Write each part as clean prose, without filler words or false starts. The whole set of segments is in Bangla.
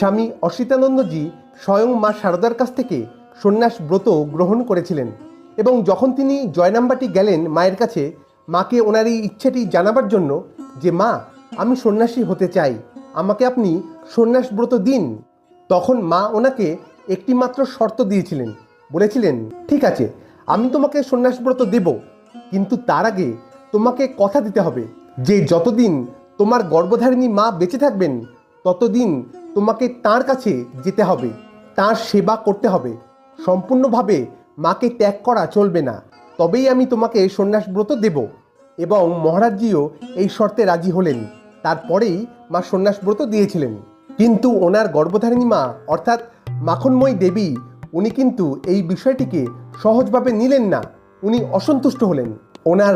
স্বামী অসিতানন্দজি স্বয়ং মা শারদার কাছ থেকে সন্ন্যাস ব্রত গ্রহণ করেছিলেন এবং যখন তিনি জয়নাম্বাটি গেলেন মায়ের কাছে মাকে ওনার এই ইচ্ছেটি জানাবার জন্য যে মা আমি সন্ন্যাসী হতে চাই, আমাকে আপনি সন্ন্যাস ব্রত দিন, তখন মা ওনাকে একটি মাত্র শর্ত দিয়েছিলেন। বলেছিলেন, ঠিক আছে আমি তোমাকে সন্ন্যাস ব্রত দেব, কিন্তু তার আগে তোমাকে কথা দিতে হবে যে যতদিন তোমার গর্ভধারিণী মা বেঁচে থাকবেন ততদিন তোমাকে তার কাছে যেতে হবে, তার সেবা করতে হবে, সম্পূর্ণভাবে মাকে ত্যাগ করা চলবে না, তবেই আমি তোমাকে সন্ন্যাস ব্রত দেব। এবং মহারাজজিও এই শর্তে রাজি হলেন। তারপরেই মা সন্ন্যাস ব্রত দিয়েছিলেন। কিন্তু ওনার গর্ভধারিণী মা অর্থাৎ মাখনময়ী দেবী উনি কিন্তু এই বিষয়টিকে সহজভাবে নিলেন না। উনি অসন্তুষ্ট হলেন। ওনার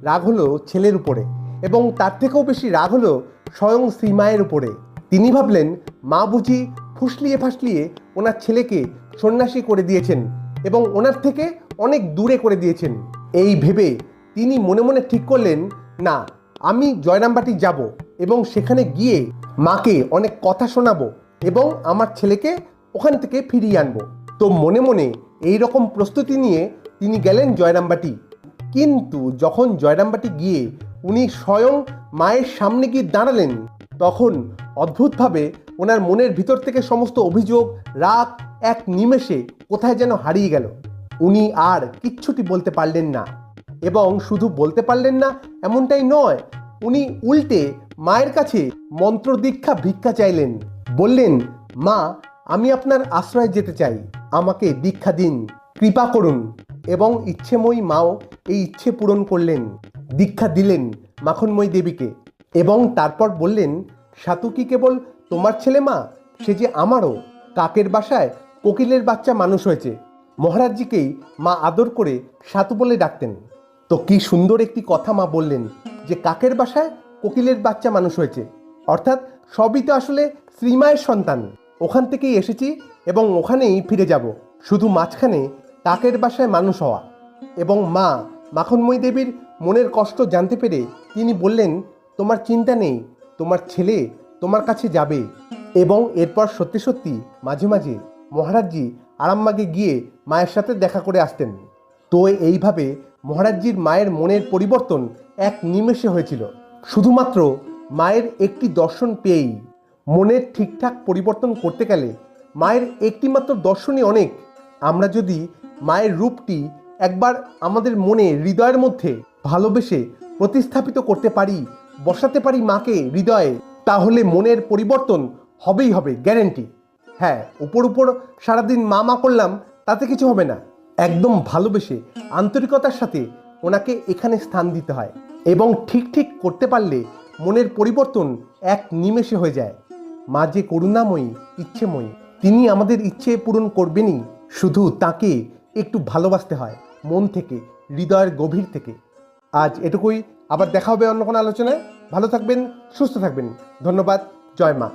রাগ হলো ছেলের উপরে, এবং তার থেকেও বেশি রাগ হলো স্বয়ং শ্রীমায়ের উপরে। তিনি ভাবলেন মা বুঝি ফুসলিয়ে ফাসলিয়ে ওনার ছেলেকে সন্ন্যাসী করে দিয়েছেন এবং ওনার থেকে অনেক দূরে করে দিয়েছেন। এই ভেবে তিনি মনে মনে ঠিক করলেন, না আমি জয়রামবাটি যাব এবং সেখানে গিয়ে মাকে অনেক কথা শোনাবো এবং আমার ছেলেকে ওখান থেকে ফিরিয়ে আনবো। তো মনে মনে এই রকম প্রস্তুতি নিয়ে তিনি গেলেন জয়রামবাটি। কিন্তু যখন জয়রামবাটি গিয়ে উনি স্বয়ং মায়ের সামনে গিয়ে দাঁড়ালেন, তখন অদ্ভুতভাবে ওনার মনের ভিতর থেকে সমস্ত অভিযোগ, রাগ এক নিমেষে কোথায় যেন হারিয়ে গেল। উনি আর কিচ্ছুটি বলতে পারলেন না, এবং শুধু বলতে পারলেন না এমনটাই নয়, উনি উল্টে মায়ের কাছে মন্ত্র দীক্ষা ভিক্ষা চাইলেন। বললেন, মা আমি আপনার আশ্রয়ে যেতে চাই, আমাকে দীক্ষা দিন, কৃপা করুন। এবং ইচ্ছেময়ী মাও এই ইচ্ছে পূরণ করলেন, দীক্ষা দিলেন মাখনময়ী দেবীকে। এবং তারপর বললেন, সাতু কি কেবল তোমার ছেলে মা, সে যে আমারও। কাকের বাসায় কোকিলের বাচ্চা মানুষ হয়েছে। মহারাজজিকেই মা আদর করে সাতু বলে ডাকতেন। তো কি সুন্দর একটি কথা মা বললেন যে কাকের বাসায় কোকিলের বাচ্চা মানুষ হয়েছে, অর্থাৎ সবই তো আসলে শ্রীমায়ের সন্তান। ওখান থেকেই এসেছি এবং ওখানেই ফিরে যাব, শুধু মাঝখানে কাকের বাসায় মানুষ হওয়া। এবং মা মাখনময়ী দেবীর মনের কষ্ট জানতে পেরে তিনি বললেন, তোমার চিন্তা নেই, তোমার ছেলে তোমার কাছে যাবে। এবং এরপর সত্যি সত্যি মাঝে মাঝে মহারাজজি আরামবাগে গিয়ে মায়ের সাথে দেখা করে আসতেন। তো এইভাবে মহারাজজির মায়ের মনের পরিবর্তন এক নিমেষে হয়েছিল, শুধুমাত্র মায়ের একটি দর্শন পেয়েই। মনের ঠিকঠাক পরিবর্তন করতে গেলে মায়ের একটি মাত্র দর্শনই অনেক। আমরা যদি মায়ের রূপটি একবার আমাদের মনে, হৃদয়ের মধ্যে ভালোবেসে প্রতিস্থাপিত করতে পারি, বসাতে পারি মাকে হৃদয়ে, তাহলে মনের পরিবর্তন হবেই হবে, গ্যারেন্টি। হ্যাঁ, উপর উপর সারাদিন মা মা করলাম তাতে কিছু হবে না। একদম ভালোবেসে আন্তরিকতার সাথে ওনাকে এখানে স্থান দিতে হয়, এবং ঠিক ঠিক করতে পারলে মনের পরিবর্তন এক নিমেষে হয়ে যায়। মা যে করুণাময়ী, ইচ্ছেময়ী, তিনি আমাদের ইচ্ছে পূরণ করবেনই, শুধু তাকে একটু ভালোবাসতে হয় মন থেকে, হৃদয়ের গভীর থেকে। আজ এটুকুই, আবার দেখা হবে অন্য কোনো আলোচনায়। ভালো থাকবেন, সুস্থ থাকবেন। ধন্যবাদ। জয় মা।